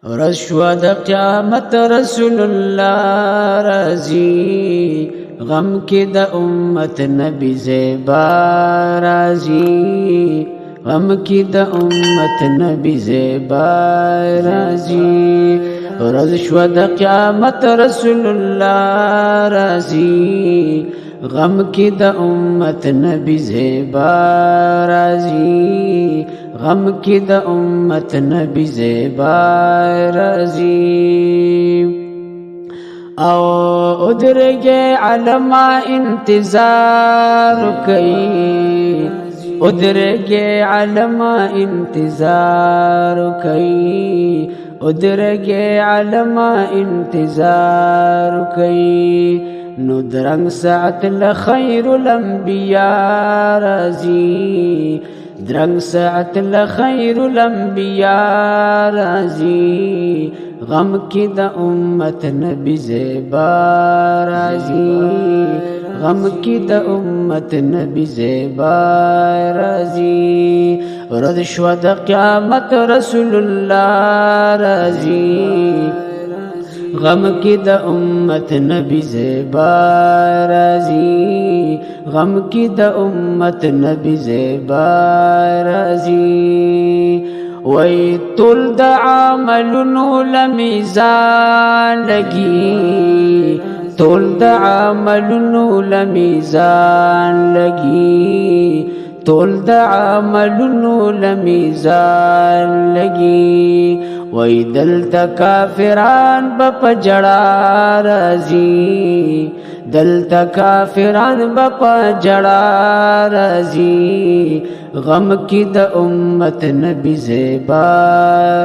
رشوه د قیامت رسول الله رازی غم کی د امت نبی زیبا رازی غم کی د امت نبی زیبا رازی رشوه د قیامت رسول الله رازی غم کی د امت نبی زیبا رازی غم کی د امت نبی زیبا رازی او ادرگے علماء انتظار کئی ادرگے علماء انتظار کئی ادرگے علماء انتظار کئی نو درنگ ساعت لخیر الانبیاء رازی درنگ ساعت لخیر الانبیاء رازی غم کی دا امت نبی زیبا رازی غم کی دا امت نبی زیبا رازی رد شو دا قیامت رسول اللہ رازی غم کی دا امت نبی زیبا رازی غم کی دا امت نبی زیبا رازی وی طول دا عملنو لمیزان لگی طول دا عملنو لمیزان لگی طول دا عملنو لمیزان لگی وی دلتا کافران بپا جڑا رازی دلتا کافران بپا جڑا رازی غم کی دا امت نبی زیبا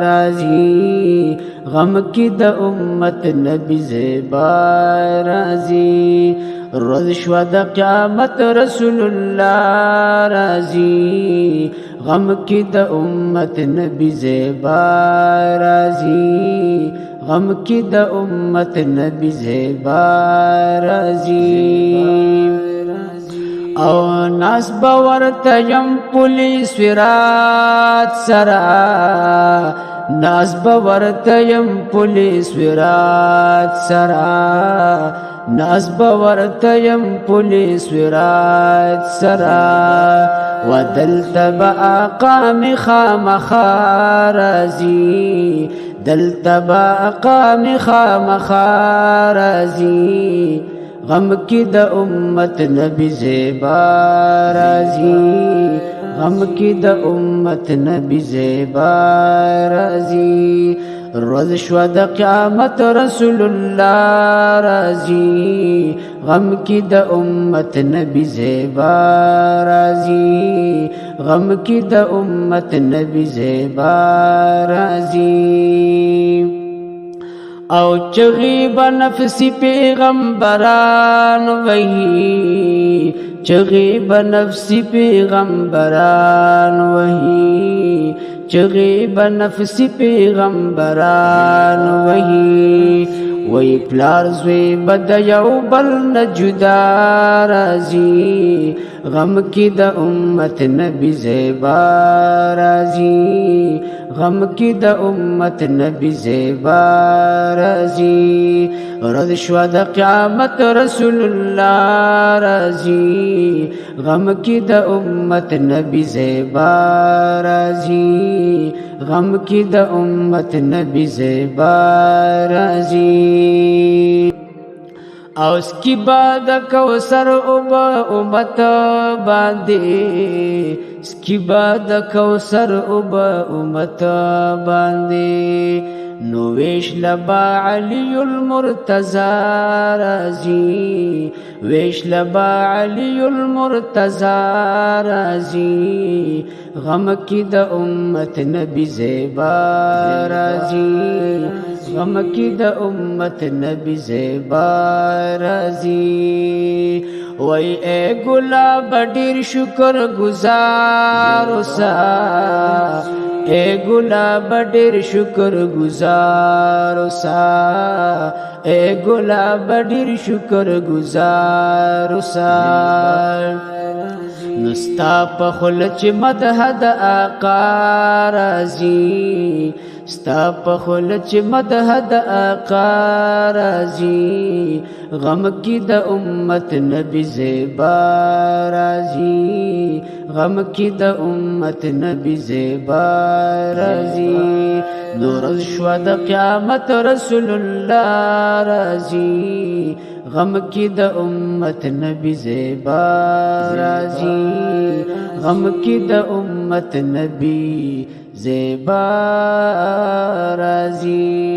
رازی غم کی دا امت نبی زیبا رازی رد شو دا قیامت رسول اللہ رازی غم کی دا امت نبی زیبا رازی غم کی دا امت نبی زیبا رازی او ناس باورتا یم پولیس ورات سرا ناس باورتا یم پولیس ورات سرا ناس باورتا یم پولیس ورات سرا ودلتا با آقام خام خارزی دلتا با آقام خام خارزی غم کی دا امت نبی زیبا رازی غم کی دا امت نبی زیبا رازی رد شو دا قیامت رسول اللہ رازی غم کی دا امت نبی زیبا رازی غم کی دا امت نبی زیبا رازی او چغی بنفسی پیغمبران وہی چغی بنفسی پیغمبران وہی چغی بنفسی پیغمبران وہی وی پلار زوی بد یو بل نجدا رازی غم کی دا امت نبی زیبا رازی غم کی دا امت نبی زیبا رازی رد شو دا قیامت رسول اللہ رازی غم کی دا امت نبی زیبا رازی غم کی دا امت نبی زیبا رازی او اس کی بعد کوثر امت باندے اس کی بعد کوثر امت باندے نویش لبا علی المرتضی رازی ویش لبا علی المرتضی رازی غم کی دا امت نبی زیبا رازی غم کی دا امت نبی زیبا رازی وی اے گلاب ډیر شکر گزار اوسا اے گلاب ډیر شکر گزار اوسا اے گلاب ډیر شکر گزار اوسا نستا په خل چې مدح د آقا راځي ستا په خوله چې مدح د آقا راځي غم کی د امت نبی زیبا راځي غم کی د امت نبی زیبا راځي نور شوا د قیامت رسول الله راځي غم کی د امت نبی زیبا راځي غم کی د امت نبی زیبا راځي